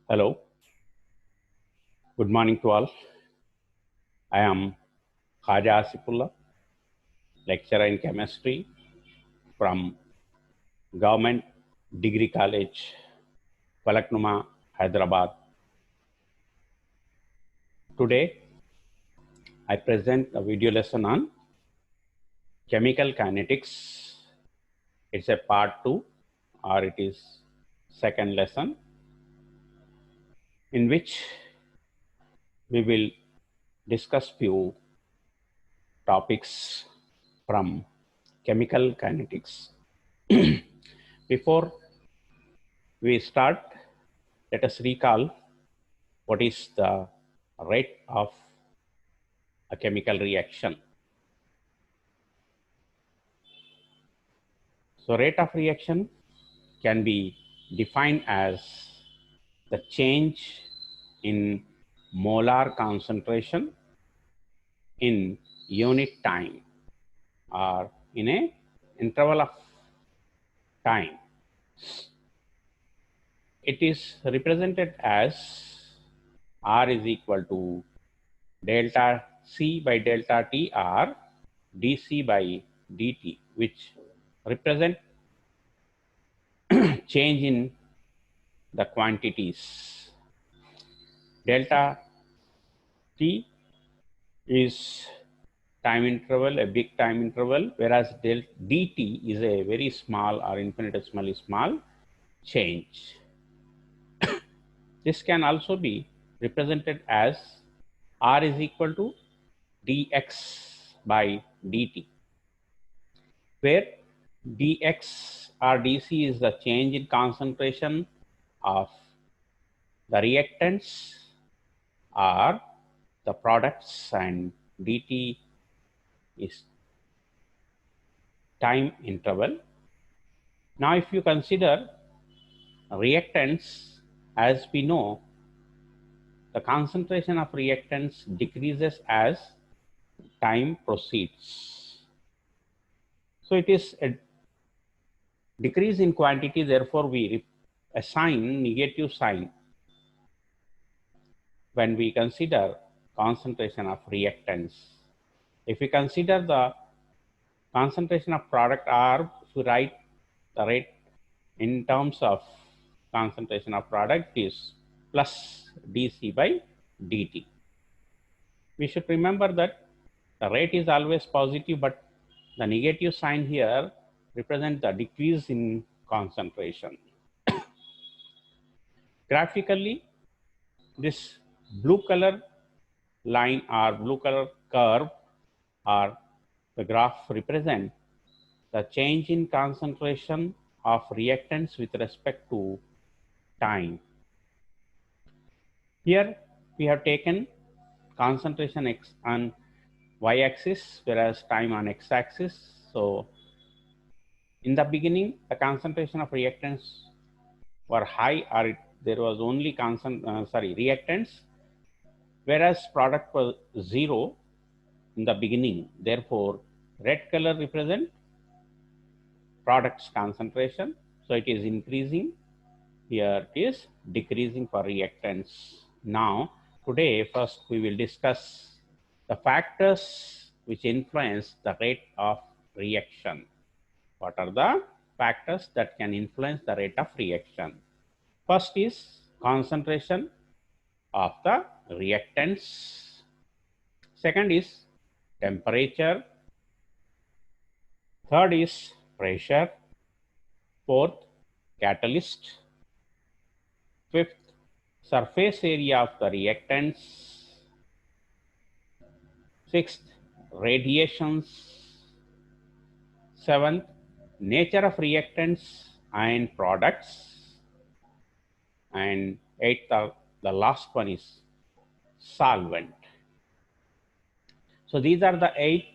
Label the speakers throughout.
Speaker 1: Hello, good morning to all. I am Khaja Asifullah, lecturer in chemistry from Government Degree College, Falaknuma, Hyderabad. Today, I present a video lesson on chemical kinetics. It's a part 2 or it is second lesson in which we will discuss few topics from chemical kinetics. Before we start, let us recall what is the rate of a chemical reaction. So rate of reaction can be defined as the change in molar concentration in unit time or in a interval of time. It is represented as R is equal to delta C by delta T or dC by dt, which represent change in the quantities. Delta T is time interval, a big time interval, whereas dt is a very small or infinitesimally small change. This can also be represented as R is equal to dx by dt, where dx or dc is the change in concentration of the reactants or the products, and dt is time interval. Now, if you consider reactants, as we know, the concentration of reactants decreases as time proceeds. So it is a decrease in quantity, therefore we assign negative sign when we consider concentration of reactants. If we consider the concentration of product R, if we write the rate in terms of concentration of product is plus dC by dt. We should remember that the rate is always positive, but the negative sign here represents the decrease in concentration. Graphically, this blue color line or blue color curve or the graph represent the change in concentration of reactants with respect to time. Here we have taken concentration x on y-axis, whereas time on x-axis. So in the beginning, the concentration of reactants were high, or there was only reactants, whereas product was zero in the beginning. Therefore, red color represent product's concentration. So it is increasing. Here it is decreasing for reactants. Now, today, first we will discuss the factors which influence the rate of reaction. What are the factors that can influence the rate of reaction? First is concentration of the reactants. Second is temperature. Third is pressure. Fourth, catalyst. Fifth, surface area of the reactants. Sixth, radiations. Seventh, nature of reactants and products. And eighth, the last one is solvent. So these are the 8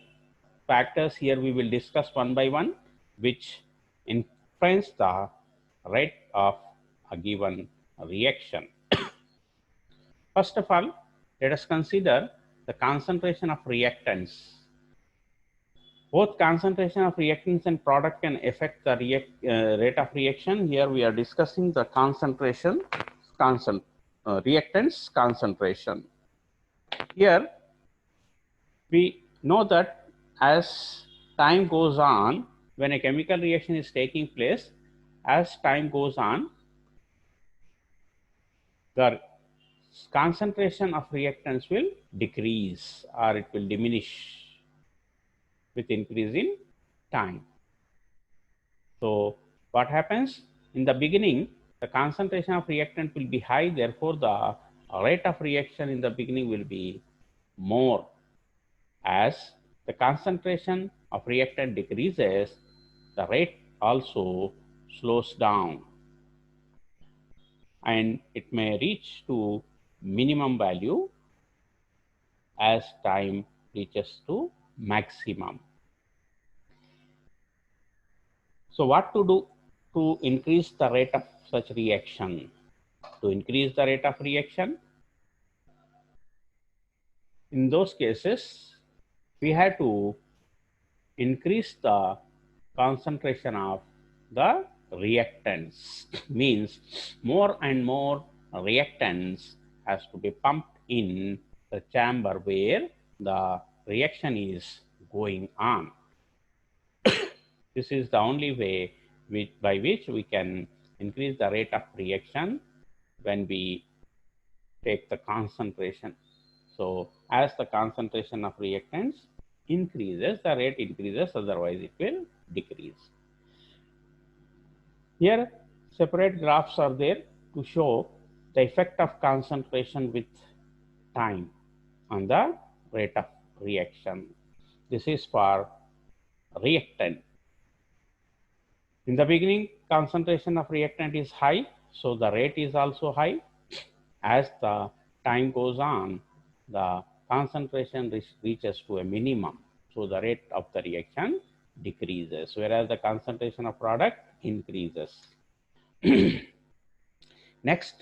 Speaker 1: factors. Here we will discuss one by one, which influence the rate of a given reaction. First of all, let us consider the concentration of reactants. Both concentration of reactants and product can affect the rate of reaction. Here we are discussing the concentration reactants concentration. Here we know that as time goes on, when a chemical reaction is taking place, as time goes on, the concentration of reactants will decrease or it will diminish with increase in time. So what happens in the beginning, the concentration of reactant will be high, therefore the rate of reaction in the beginning will be more. As the concentration of reactant decreases, the rate also slows down and it may reach to minimum value as time reaches to maximum. So what to do to increase the rate of such reaction? To increase the rate of reaction, in those cases, we have to increase the concentration of the reactants. Means more and more reactants has to be pumped in the chamber where the reaction is going on. This is the only way by which we can increase the rate of reaction when we take the concentration. So as the concentration of reactants increases, the rate increases, otherwise it will decrease. Here separate graphs are there to show the effect of concentration with time on the rate of reaction. This is for reactant. In the beginning, concentration of reactant is high, so the rate is also high. As the time goes on, the concentration reaches to a minimum, so the rate of the reaction decreases, whereas the concentration of product increases. Next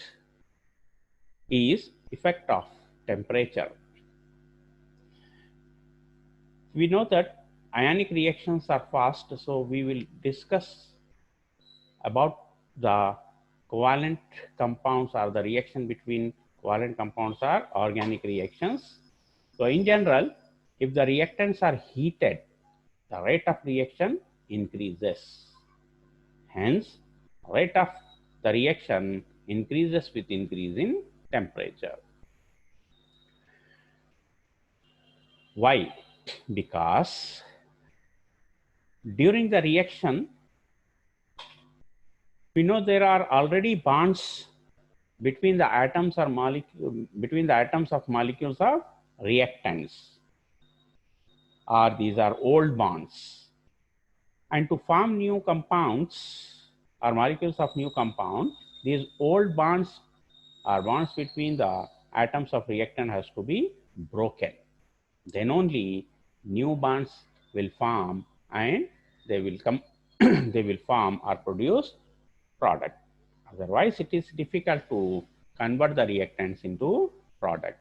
Speaker 1: is effect of temperature. We know that ionic reactions are fast, so we will discuss about the covalent compounds or the reaction between covalent compounds or organic reactions. So in general, if the reactants are heated, the rate of reaction increases. Hence, rate of the reaction increases with increase in temperature. Why? Because during the reaction, we know there are already bonds between the atoms or between the atoms of molecules of reactants, or these are old bonds. And to form new compounds or molecules of new compound, these old bonds or bonds between the atoms of reactant has to be broken. Then only new bonds will form and they will come they will form or produce product. Otherwise, it is difficult to convert the reactants into product.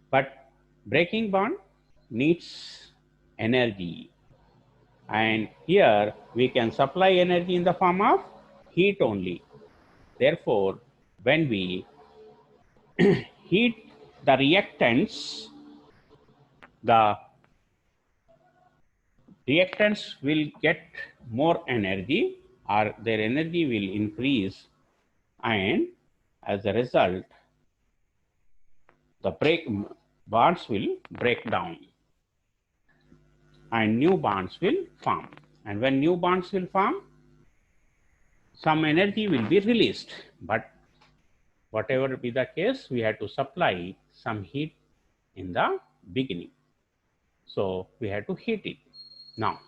Speaker 1: But breaking bond needs energy. And here we can supply energy in the form of heat only. Therefore, when we heat the reactants, the reactants will get more energy or their energy will increase, and as a result, the bonds will break down and new bonds will form. And when new bonds will form, some energy will be released. But whatever be the case, we have to supply some heat in the beginning. So we have to heat it. Now,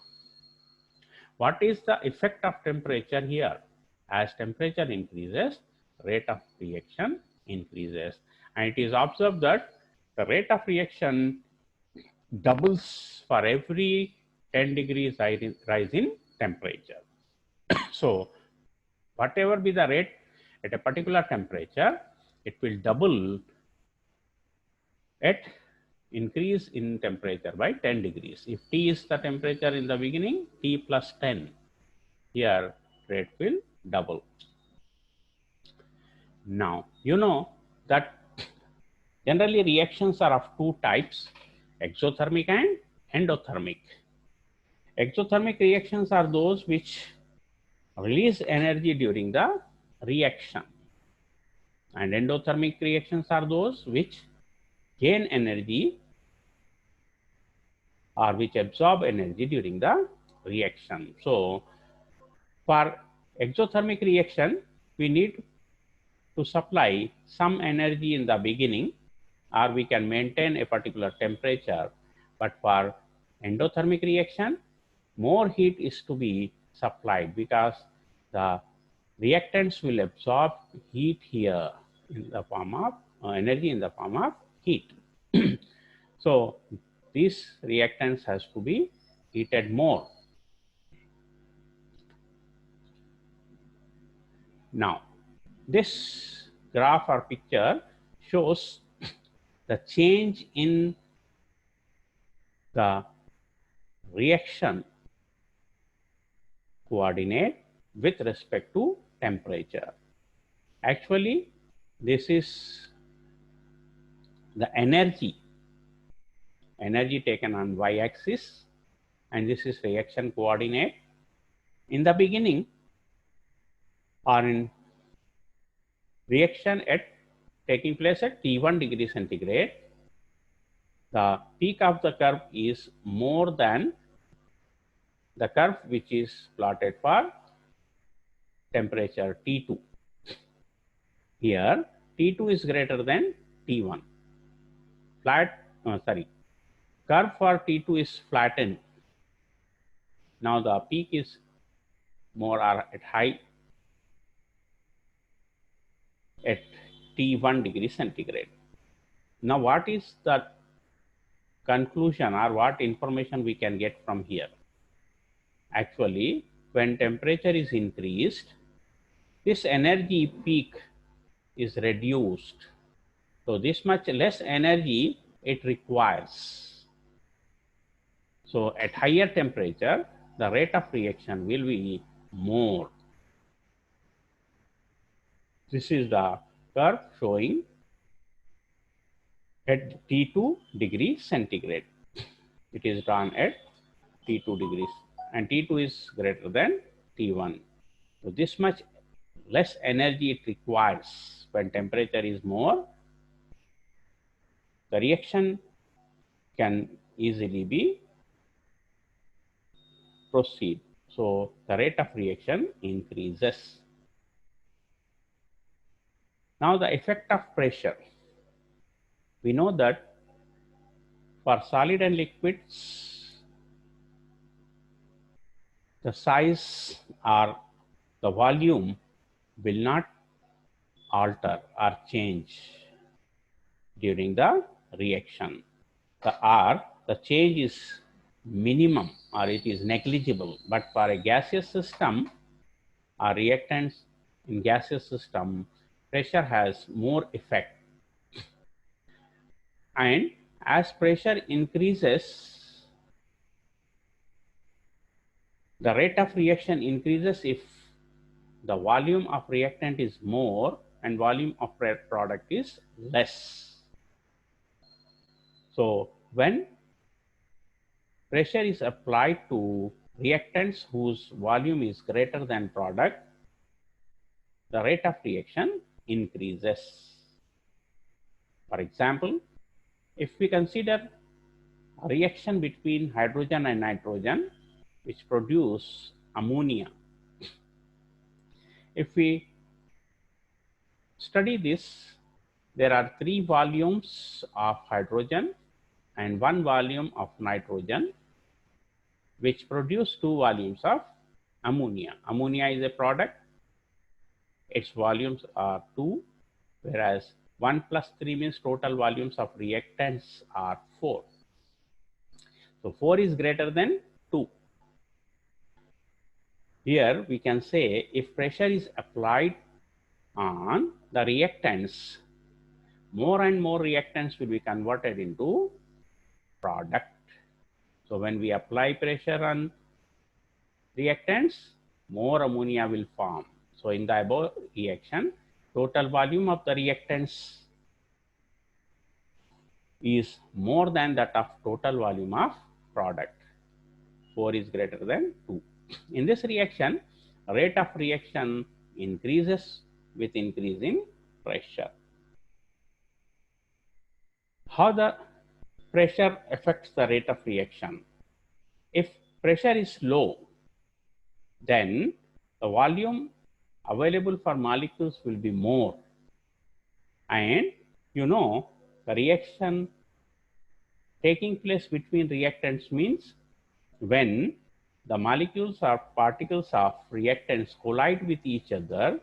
Speaker 1: what is the effect of temperature here? As temperature increases, rate of reaction increases. And it is observed that the rate of reaction doubles for every 10 degrees rise in temperature. So whatever be the rate at a particular temperature, it will double at increase in temperature by 10 degrees. If T is the temperature in the beginning, T plus 10, here rate will double. Now, you know that generally reactions are of two types, exothermic and endothermic. Exothermic reactions are those which release energy during the reaction, and endothermic reactions are those which gain energy or which absorb energy during the reaction. So, for exothermic reaction, we need to supply some energy in the beginning, or we can maintain a particular temperature. But for endothermic reaction, more heat is to be supplied because the reactants will absorb heat here in the form of energy in the form of heat. So these reactants has to be heated more. Now, this graph or picture shows the change in the reaction coordinate with respect to temperature. Actually, this is the energy taken on y-axis, and this is reaction coordinate. In the beginning, or in reaction at taking place at T1 degree centigrade, the peak of the curve is more than the curve which is plotted for temperature T2. Here, T2 is greater than T1. Curve for T2 is flattened. Now the peak is more or at high at T1 degree centigrade. Now what is the conclusion or what information we can get from here? Actually, when temperature is increased, this energy peak is reduced. So this much less energy it requires. So at higher temperature, the rate of reaction will be more. This is the curve showing at T2 degree centigrade. It is drawn at T2 degrees, and T2 is greater than T1. So this much less energy it requires when temperature is more. The reaction can easily be proceed. So the rate of reaction increases. Now the effect of pressure. We know that for solid and liquids, the size or the volume will not alter or change during the reaction. The change is minimum or it is negligible. But for a gaseous system or reactants in gaseous system, pressure has more effect. And as pressure increases, the rate of reaction increases if the volume of reactant is more and volume of product is less. So when pressure is applied to reactants whose volume is greater than product, the rate of reaction increases. For example, if we consider a reaction between hydrogen and nitrogen, which produce ammonia. If we study this, there are 3 volumes of hydrogen and 1 volume of nitrogen, which produce 2 volumes of ammonia. Ammonia is a product. Its volumes are 2, whereas 1 plus 3 means total volumes of reactants are 4. So 4 is greater than 2. Here we can say if pressure is applied on the reactants, more and more reactants will be converted into product. So when we apply pressure on reactants, more ammonia will form. So in the above reaction, total volume of the reactants is more than that of total volume of product. 4 is greater than 2. In this reaction, rate of reaction increases with increase in pressure. How the pressure affects the rate of reaction? If pressure is low, then the volume available for molecules will be more. And the reaction taking place between reactants means when the molecules or particles of reactants collide with each other,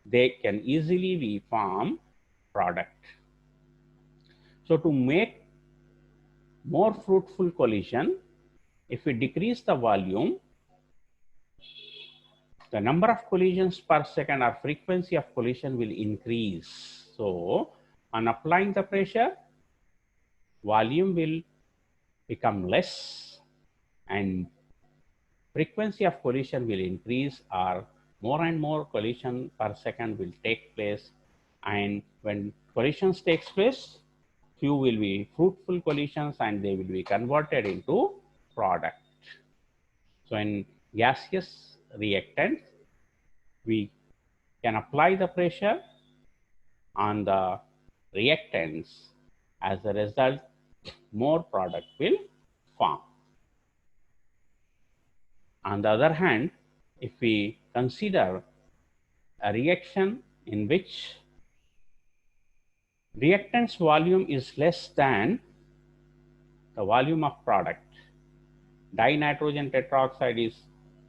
Speaker 1: they can easily form product. So to make more fruitful collision, if we decrease the volume, the number of collisions per second or frequency of collision will increase. So on applying the pressure, volume will become less and frequency of collision will increase, or more and more collision per second will take place. And when collisions takes place, few will be fruitful collisions and they will be converted into product. So in gaseous reactants, we can apply the pressure on the reactants. As a result, more product will form. On the other hand, if we consider a reaction in which reactant's volume is less than the volume of product, dinitrogen tetroxide is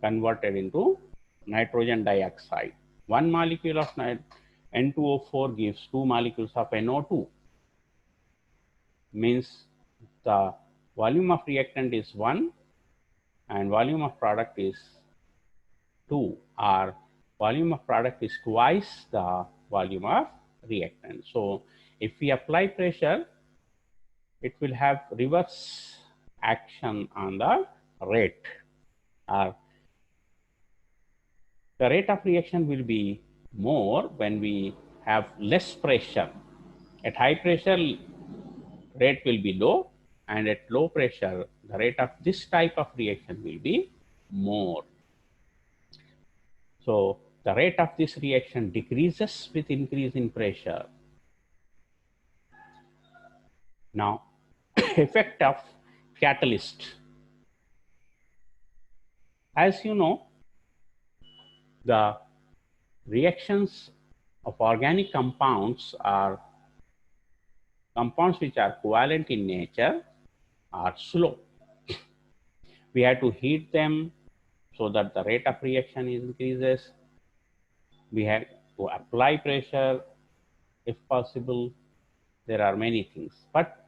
Speaker 1: converted into nitrogen dioxide. One molecule of N2O4 gives 2 molecules of NO2. Means the volume of reactant is 1 and volume of product is 2, or volume of product is twice the volume of reactant. So if we apply pressure, it will have reverse action on the rate. The rate of reaction will be more when we have less pressure. At high pressure, rate will be low, and at low pressure, the rate of this type of reaction will be more. So the rate of this reaction decreases with increase in pressure. Now, effect of catalyst. As you know, the reactions of organic compounds are compounds which are covalent in nature are slow. We have to heat them so that the rate of reaction increases. We have to apply pressure if possible. There are many things, but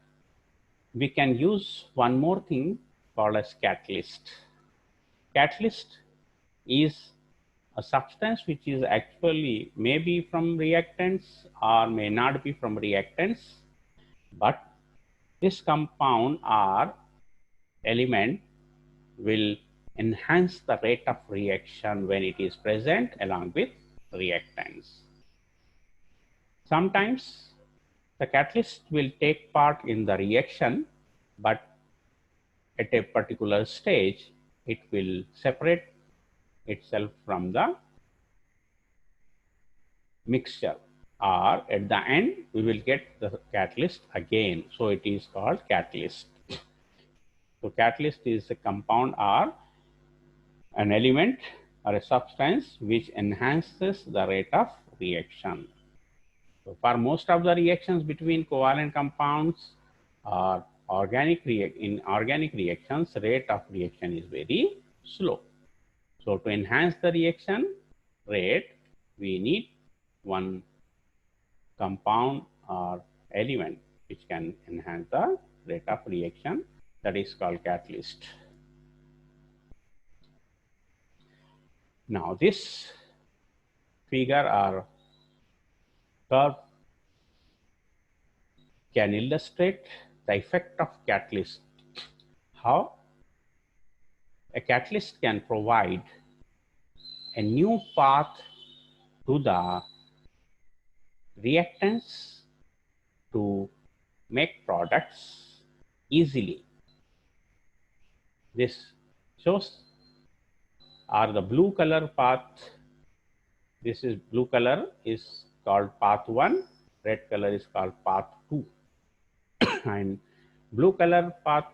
Speaker 1: we can use one more thing called as catalyst. Catalyst is a substance which is actually may be from reactants or may not be from reactants, but this compound or element will enhance the rate of reaction when it is present along with reactants. Sometimes the catalyst will take part in the reaction, but at a particular stage, it will separate itself from the mixture, or at the end, we will get the catalyst again. So it is called catalyst. So catalyst is a compound or an element or a substance which enhances the rate of reaction. So for most of the reactions between covalent compounds or in organic reactions, rate of reaction is very slow. So to enhance the reaction rate, we need one compound or element which can enhance the rate of reaction, that is called catalyst. Now this figure or curve can illustrate the effect of catalyst. How a catalyst can provide a new path to the reactants to make products easily. This shows are the blue color path. This is blue color is called path 1, red color is called path 2. And blue color path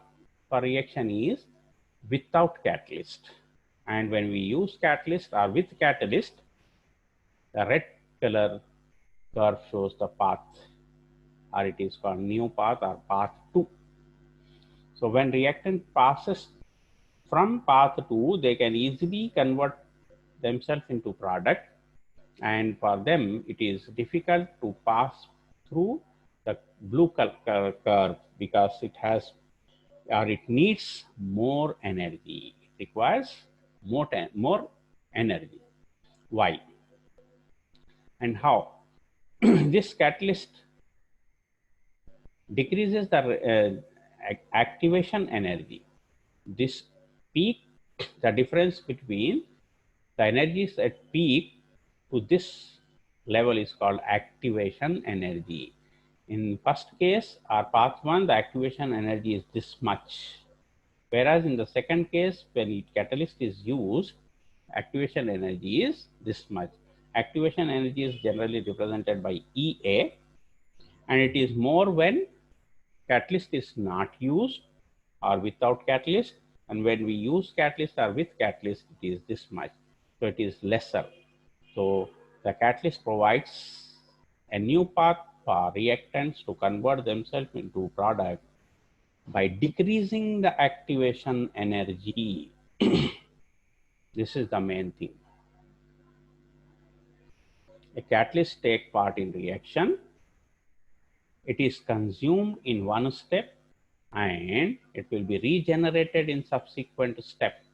Speaker 1: for reaction is without catalyst. And when we use catalyst or with catalyst, the red color curve shows the path, or it is called new path or path 2. So when reactant passes from path 2, they can easily convert themselves into product, and for them it is difficult to pass through the blue color curve because it has or it needs more energy. It requires more energy. Why and how? This catalyst decreases the activation energy. This peak, the difference between the energies at peak to this level is called activation energy. In first case or path 1, the activation energy is this much. Whereas in the second case, when catalyst is used, activation energy is this much. Activation energy is generally represented by EA, and it is more when catalyst is not used or without catalyst, and when we use catalyst or with catalyst, it is this much. So it is lesser. So the catalyst provides a new path for reactants to convert themselves into product by decreasing the activation energy. This is the main thing. A catalyst takes part in reaction. It is consumed in one step and it will be regenerated in subsequent step.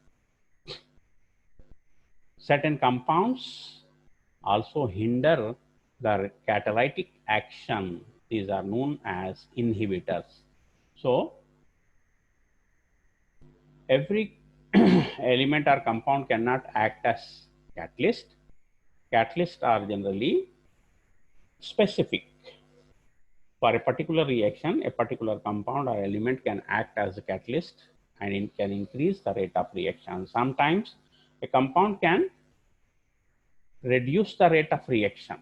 Speaker 1: Certain compounds also hinder the catalytic action. These are known as inhibitors. So every element or compound cannot act as catalyst. Catalysts are generally specific. For a particular reaction, a particular compound or element can act as a catalyst and it can increase the rate of reaction. Sometimes a compound can reduce the rate of reaction.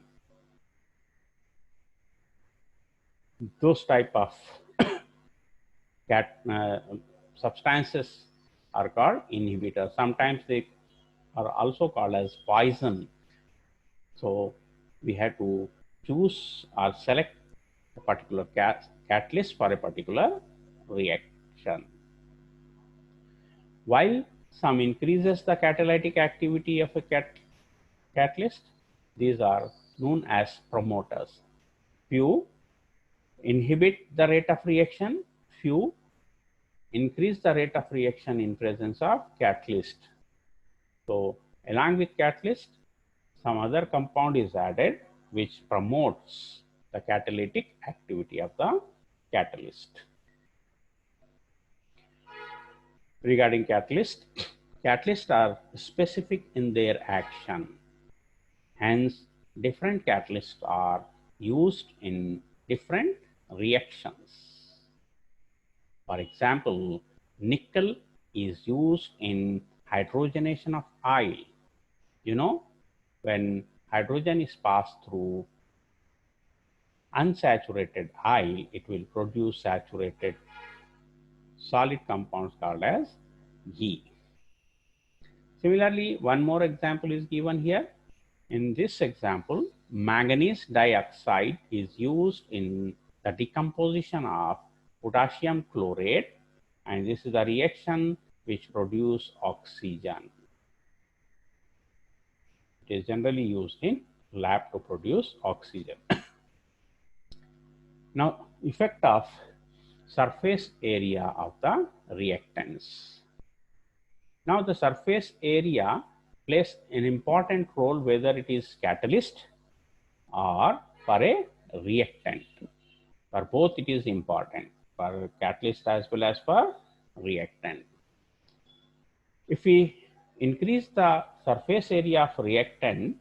Speaker 1: Those type of substances are called inhibitors. Sometimes they are also called as poison. So we have to choose or select a particular catalyst for a particular reaction. While some increases the catalytic activity of a catalyst, these are known as promoters. Few inhibit the rate of reaction, few increase the rate of reaction in presence of catalyst. So along with catalyst, some other compound is added which promotes the catalytic activity of the catalyst. Regarding catalysts are specific in their action. Hence, different catalysts are used in different reactions. For example, nickel is used in hydrogenation of oil. You know, when hydrogen is passed through unsaturated oil, it will produce saturated solid compounds called as G. Similarly, one more example is given here. In this example, manganese dioxide is used in the decomposition of potassium chlorate, and this is a reaction which produces oxygen. It is generally used in lab to produce oxygen. Now, effect of surface area of the reactants. Now, the surface area plays an important role whether it is catalyst or for a reactant. For both it is important, for catalyst as well as for reactant. If we increase the surface area of reactant,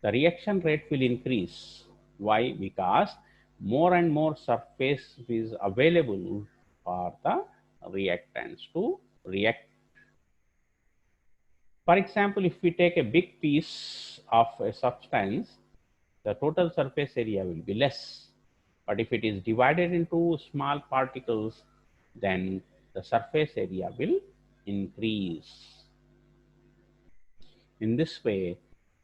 Speaker 1: the reaction rate will increase. Why? Because more and more surface is available for the reactants to react. For example, if we take a big piece of a substance, the total surface area will be less. But if it is divided into small particles, then the surface area will increase. In this way,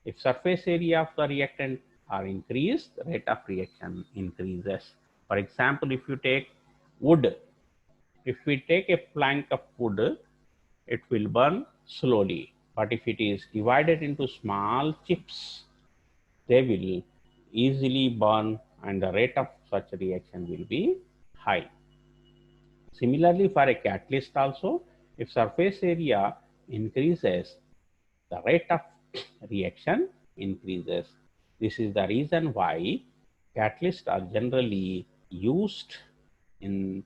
Speaker 1: if surface area of the reactant are increased, the rate of reaction increases. For example, if you take wood, if we take a plank of wood, it will burn slowly. But if it is divided into small chips, they will easily burn and the rate of such reaction will be high. Similarly, for a catalyst also, if surface area increases, the rate of reaction increases. This is the reason why catalysts are generally used in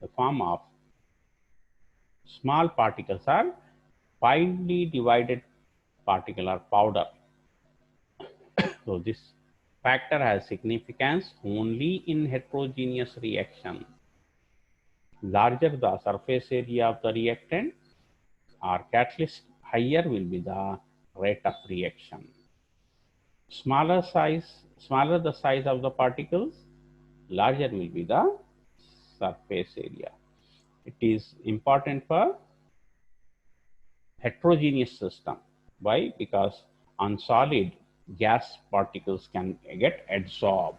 Speaker 1: the form of small particles or finely divided particular powder. So this factor has significance only in heterogeneous reaction. Larger the surface area of the reactant or catalyst, higher will be the rate of reaction. Smaller the size of the particles, larger will be the surface area. It is important for heterogeneous system. Why? Because on solid, gas particles can get adsorbed.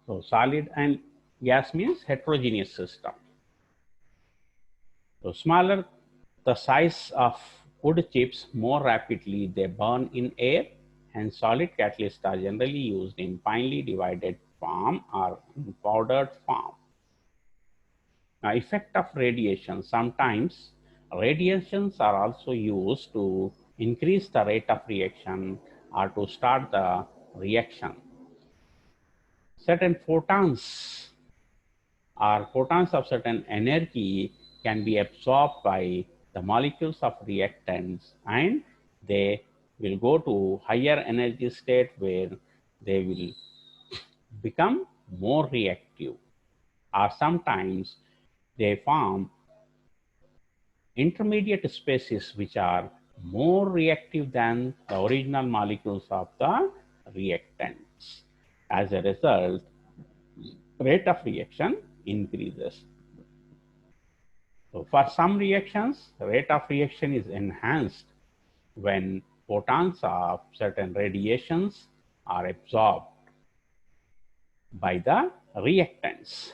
Speaker 1: So solid and gas means heterogeneous system. So smaller the size of wood chips, more rapidly they burn in air, and solid catalysts are generally used in finely divided form or in powdered form. Now, effect of radiation. Sometimes radiations are also used to increase the rate of reaction or to start the reaction. Certain photons or photons of certain energy can be absorbed by the molecules of reactants, and they will go to higher energy state where they will become more reactive, or sometimes they form intermediate species which are more reactive than the original molecules of the reactants. As a result, rate of reaction increases. So for some reactions, rate of reaction is enhanced when photons of certain radiations are absorbed by the reactants.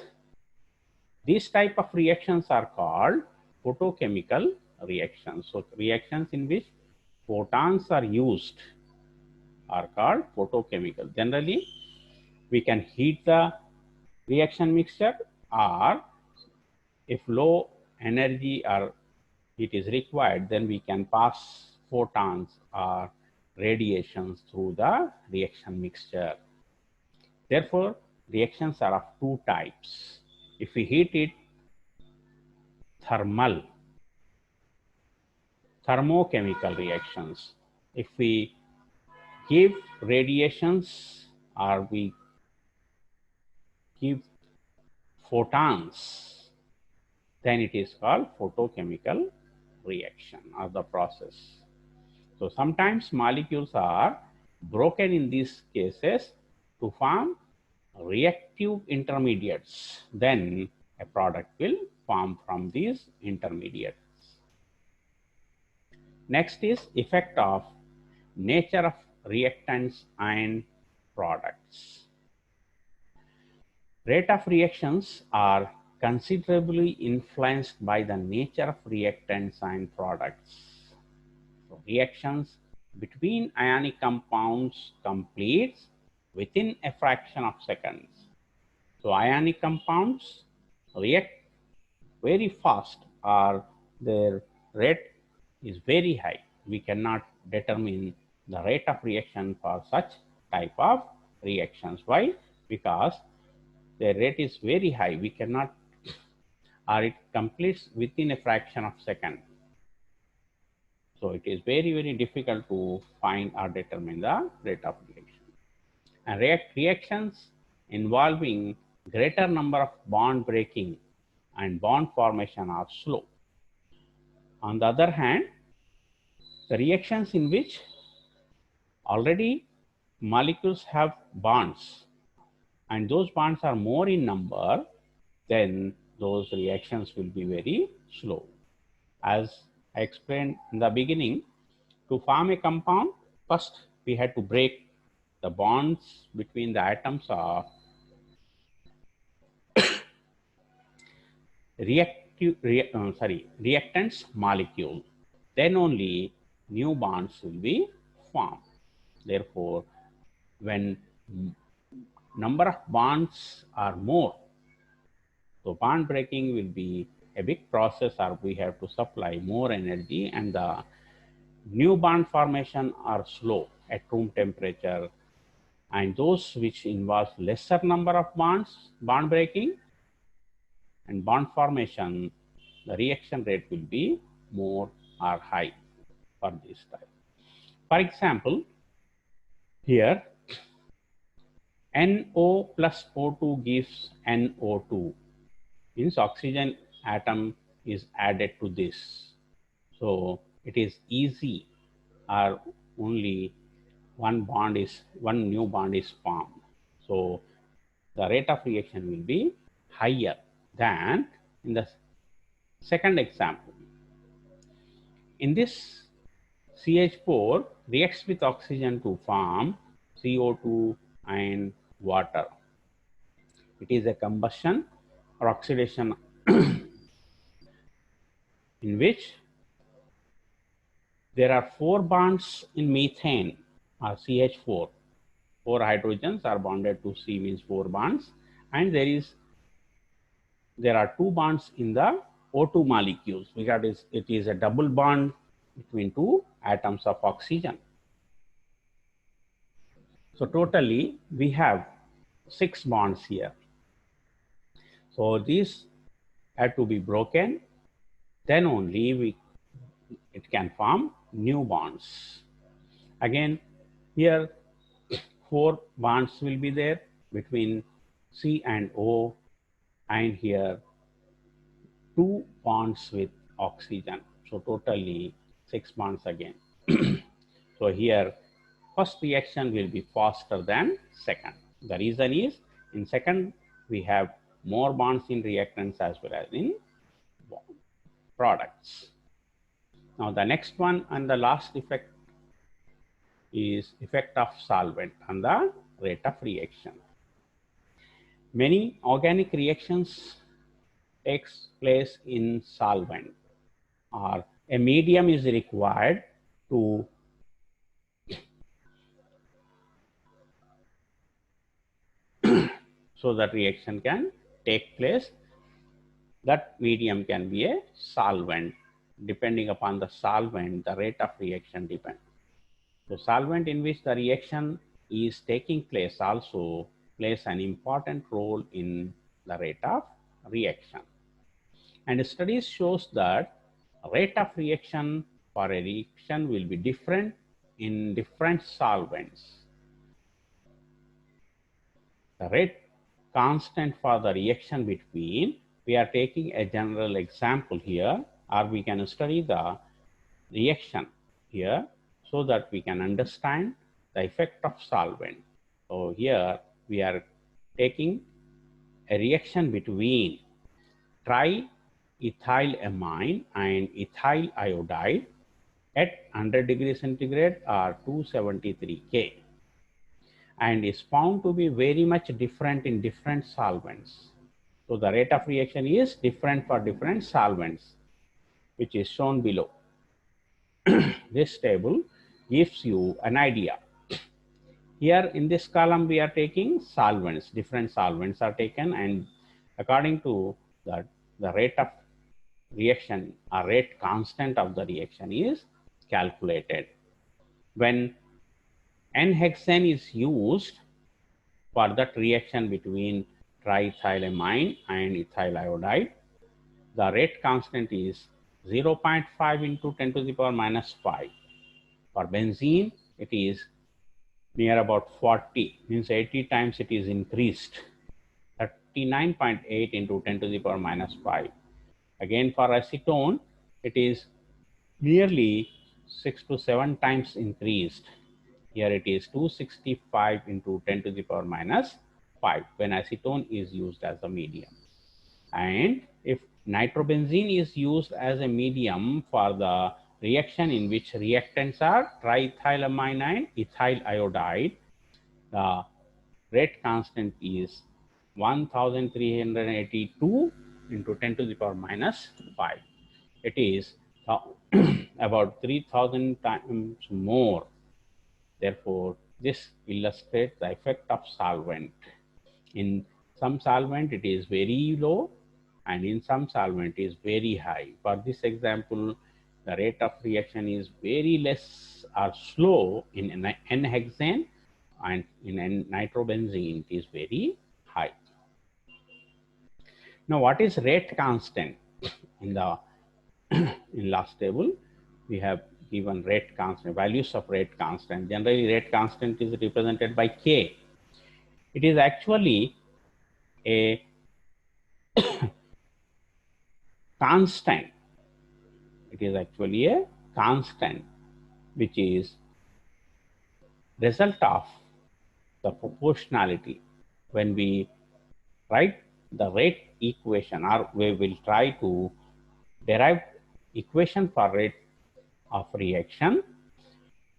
Speaker 1: These type of reactions are called photochemical reactions. So reactions in which photons are used are called photochemical. Generally, we can heat the reaction mixture, or if low energy or heat is required, then we can pass photons or radiations through the reaction mixture. Therefore, reactions are of two types. If we heat it, thermochemical reactions. If we give radiations or we give photons, then it is called photochemical reaction or the process. So sometimes molecules are broken in these cases to form reactive intermediates. Then a product will form from these intermediates. Next is effect of nature of reactants and products. Rate of reactions are considerably influenced by the nature of reactants and products. So reactions between ionic compounds completes within a fraction of seconds. So ionic compounds react very fast, or their rate is very high. We cannot determine the rate of reaction for such type of reactions. Why? Because the rate is very high. We cannot, or it completes within a fraction of a second. So it is very, very difficult to find or determine the rate of reaction. And reactions involving greater number of bond breaking and bond formation are slow. On the other hand, the reactions in which already molecules have bonds and those bonds are more in number, then those reactions will be very slow. As I explained in the beginning, to form a compound, first we had to break the bonds between the atoms of reactants molecule. Then only new bonds will be formed. Therefore, when number of bonds are more, so bond breaking will be a big process, or we have to supply more energy, and the new bond formation are slow at room temperature, and those which involve lesser number of bonds, bond breaking and bond formation, the reaction rate will be more or high for this type. For example, here NO plus O2 gives NO2, means oxygen atom is added to this. So it is easy, or only one new bond is formed. So the rate of reaction will be higher than in the second example. In this, CH4 reacts with oxygen to form CO2 and water. It is a combustion or oxidation in which there are 4 bonds in methane or CH4. 4 hydrogens are bonded to C, means 4 bonds, and there are 2 bonds in the O2 molecules, because it is a double bond between 2 atoms of oxygen. So totally we have 6 bonds here. So these have to be broken, then only it can form new bonds. Again, here 4 bonds will be there between C and O, and here 2 bonds with oxygen. So totally 6 bonds again. So here first reaction will be faster than second. The reason is in second we have more bonds in reactants as well as in products. Now the next one and the last effect is effect of solvent on the rate of reaction. Many organic reactions takes place in solvent, or a medium is required to so that reaction can take place. That medium can be a solvent. Depending upon the solvent, the rate of reaction depends. The solvent in which the reaction is taking place also plays an important role in the rate of reaction. And studies shows that rate of reaction for a reaction will be different in different solvents. The rate constant for the reaction between, we are taking a general example here, or we can study the reaction here so that we can understand the effect of solvent. So here we are taking a reaction between triethylamine and ethyl iodide at 100 degrees centigrade or 273 K, and is found to be very much different in different solvents. So the rate of reaction is different for different solvents, which is shown below. This table gives you an idea. Here in this column we are taking solvents, different solvents are taken, and according to that, the rate of reaction or rate constant of the reaction is calculated. When N-hexane is used for that reaction between triethylamine and ethyl iodide, the rate constant is 0.5 into 10 to the power minus 5. For benzene, it is near about 40, means 80 times it is increased. 39.8 into 10 to the power minus 5. Again, for acetone, it is nearly 6 to 7 times increased. Here it is 265 into 10 to the power minus 5 when acetone is used as a medium. And if nitrobenzene is used as a medium for the reaction in which reactants are triethylamine and ethyl iodide, the rate constant is 1382 into 10 to the power minus 5. It is about 3000 times more. Therefore, this illustrates the effect of solvent. In some solvent, it is very low, and in some solvent is very high. For this example, the rate of reaction is very less or slow in N-hexane, and in nitrobenzene it is very high. Now, what is rate constant? In the in last table, we have given rate constant, values of rate constant. Generally, rate constant is represented by K. It is actually a constant. It is actually a constant, which is result of the proportionality. When we write the rate equation, or we will try to derive equation for rate of reaction,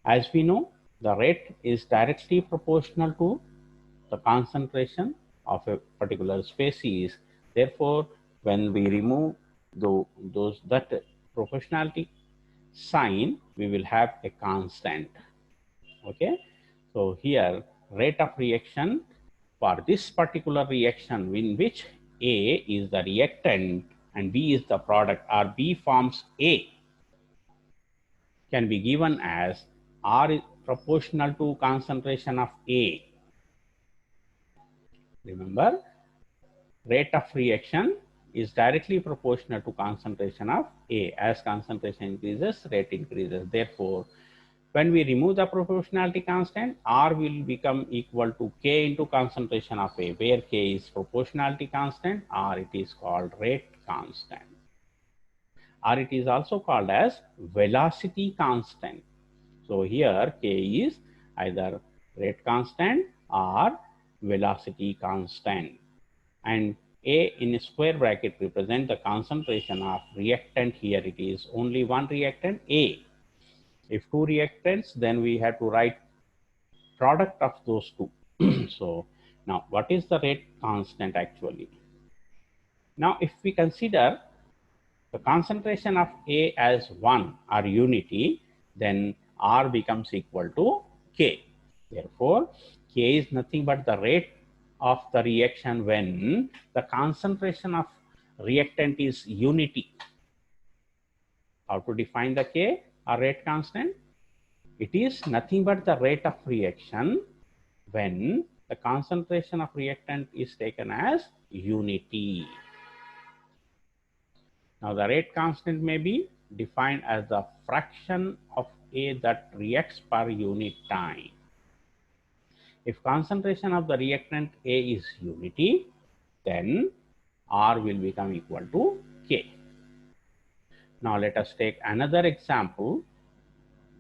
Speaker 1: as we know, the rate is directly proportional to the concentration of a particular species. Therefore, when we remove that proportionality sign, we will have a constant. Okay, so here rate of reaction for this particular reaction in which A is the reactant and B is the product, or B forms A, can be given as R is proportional to concentration of A. Remember, rate of reaction is directly proportional to concentration of A. As concentration increases, rate increases. Therefore, when we remove the proportionality constant, R will become equal to K into concentration of A, where K is proportionality constant, or it is called rate constant. Or it is also called as velocity constant. So here K is either rate constant or velocity constant. And A in a square bracket represent the concentration of reactant. Here it is only one reactant, A. If two reactants, then we have to write product of those two. So now what is the rate constant actually? Now if we consider the concentration of A as 1 or unity, then R becomes equal to K. Therefore, K is nothing but the rate of the reaction when the concentration of reactant is unity. How to define the K or rate constant? It is nothing but the rate of reaction when the concentration of reactant is taken as unity. Now, the rate constant may be defined as the fraction of A that reacts per unit time. If concentration of the reactant A is unity, then R will become equal to K. Now, let us take another example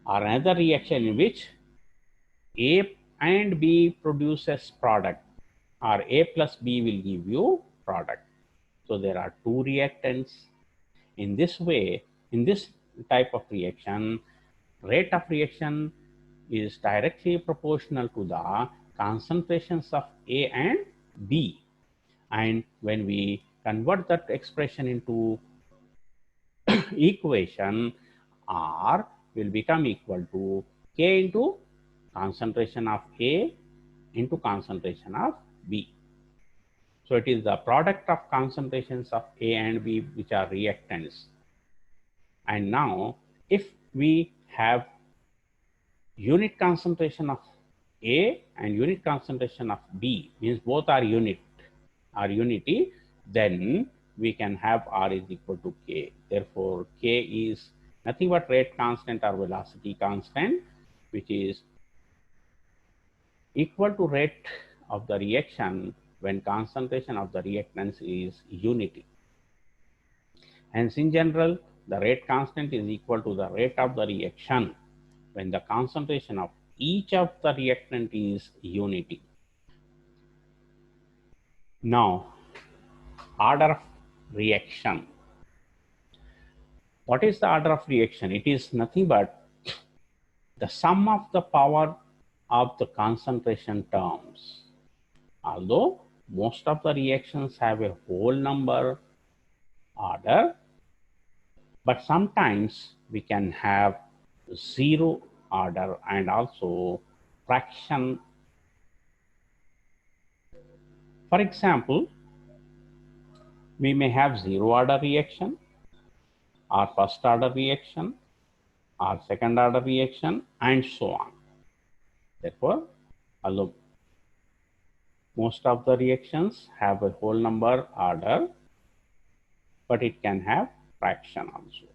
Speaker 1: or another reaction in which A and B produces product, or A plus B will give you product. So, there are two reactants. In this way, in this type of reaction, rate of reaction is directly proportional to the concentrations of A and B. And when we convert that expression into equation, R will become equal to K into concentration of A into concentration of B. So it is the product of concentrations of A and B which are reactants. And now if we have unit concentration of A and unit concentration of B, means both are unity, then we can have R is equal to K. Therefore, K is nothing but rate constant or velocity constant, which is equal to rate of the reaction when concentration of the reactants is unity. Hence, in general, the rate constant is equal to the rate of the reaction when the concentration of each of the reactant is unity. Now, order of reaction. What is the order of reaction? It is nothing but the sum of the power of the concentration terms. Although most of the reactions have a whole number order, but sometimes we can have zero order and also fraction. For example, we may have zero order reaction, or first order reaction, or second order reaction, and so on. Therefore, although most of the reactions have a whole number order, but it can have fraction also.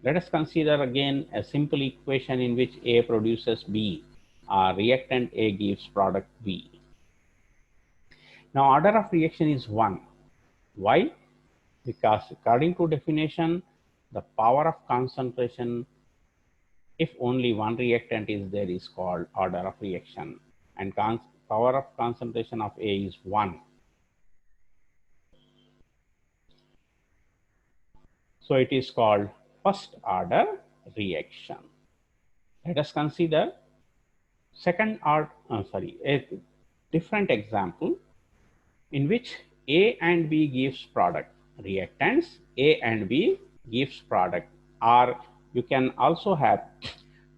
Speaker 1: Let us consider again a simple equation in which A produces B, or reactant A gives product B. Now, order of reaction is 1. Why? Because according to definition, the power of concentration, if only one reactant is there, is called order of reaction, and power of concentration of A is 1. So it is called first order reaction. Let us consider a different example in which A and B gives product. Reactants A and B gives product, or you can also have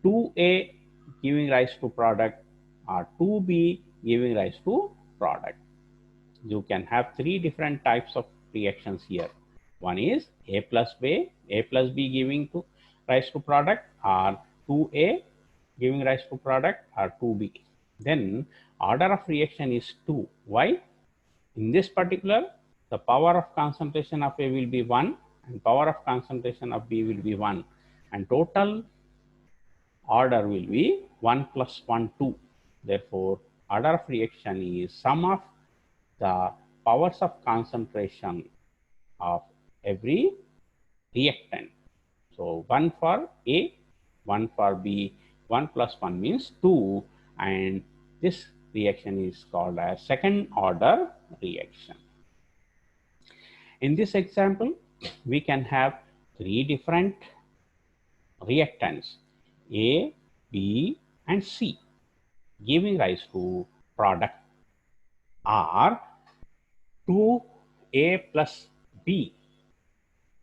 Speaker 1: 2A giving rise to product or 2B giving rise to product. You can have 3 different types of reactions here. One is A plus B giving rise to product, or 2A giving rise to product, or 2B. Then order of reaction is 2. Why? In this particular, the power of concentration of A will be 1 and power of concentration of B will be 1, and total order will be 1 plus 1, 2. Therefore, order of reaction is sum of the powers of concentration of every reactant. So 1 for A, 1 for B, 1 plus 1 means 2, and this reaction is called as second order reaction. In this example, we can have 3 different reactants A, B, and C giving rise to product, or 2A plus B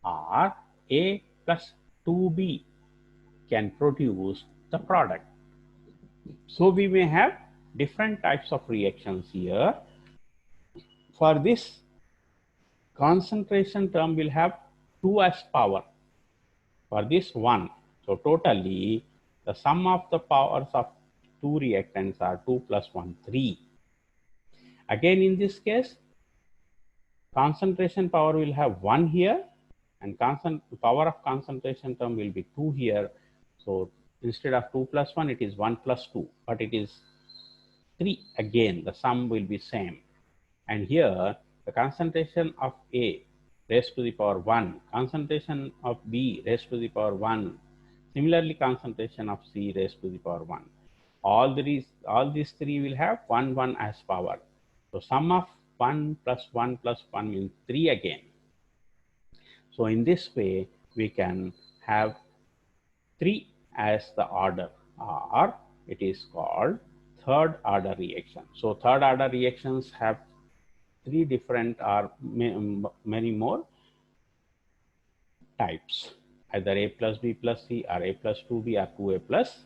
Speaker 1: or A plus 2B can produce the product. So we may have different types of reactions here. For this, concentration term will have 2 as power. For this 1. So totally, the sum of the powers of 2 reactants are 2 plus 1, 3. Again, in this case, concentration power will have 1 here, and power of concentration term will be 2 here. So instead of 2 plus 1, it is 1 plus 2, but it is 3. Again, the sum will be same. And here, the concentration of A raised to the power 1, concentration of B raised to the power 1, similarly concentration of C raised to the power 1. All these 3 will have 1, 1 as power. So sum of 1 plus 1 plus 1 means 3 again. So in this way, we can have 3 as the order, or it is called third order reaction. So third order reactions have 3 different or many more types, either A plus B plus C, or A plus 2B, or 2A plus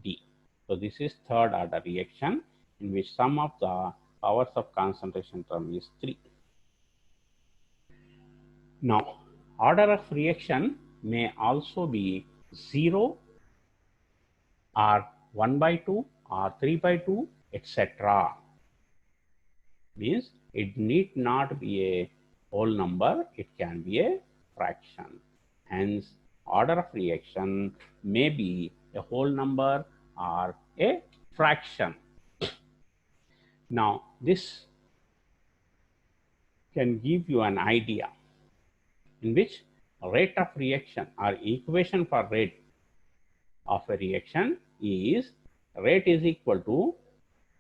Speaker 1: D. So this is third order reaction in which sum of the powers of concentration term is 3. Now, order of reaction may also be 0 or 1 by 2 or 3 by 2, etc. Means it need not be a whole number, it can be a fraction. Hence, order of reaction may be a whole number or a fraction. Now, this can give you an idea in which rate of reaction or equation for rate of a reaction is rate is equal to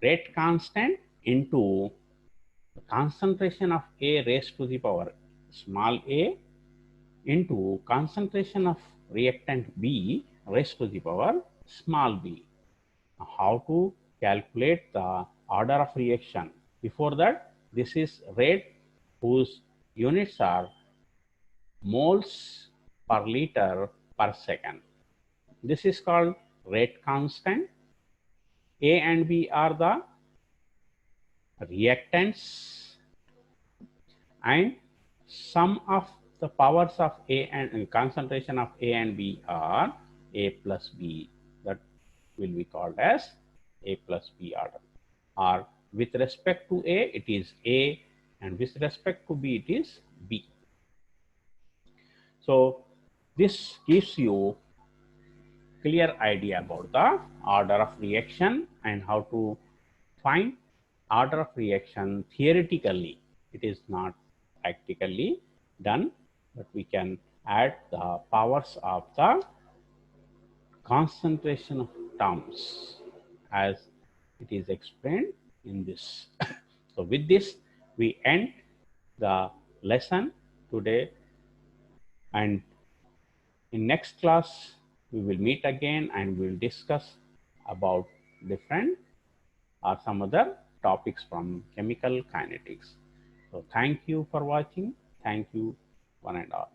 Speaker 1: rate constant into the concentration of A raised to the power small a into concentration of reactant B raised to the power small b. How to calculate the order of reaction? Before that, this is rate whose units are moles per liter per second. This is called rate constant. A and B are the reactants, and sum of the powers of A and concentration of A and B are A plus B. That will be called as A plus B order. Or with respect to A, it is A, and with respect to B, it is B. So this gives you clear idea about the order of reaction and how to find order of reaction theoretically. It is not practically done, but we can add the powers of the concentration of terms as it is explained in this. So with this, we end the lesson today, and in next class, we will meet again and we will discuss about different or some other topics from chemical kinetics. So thank you for watching. Thank you one and all.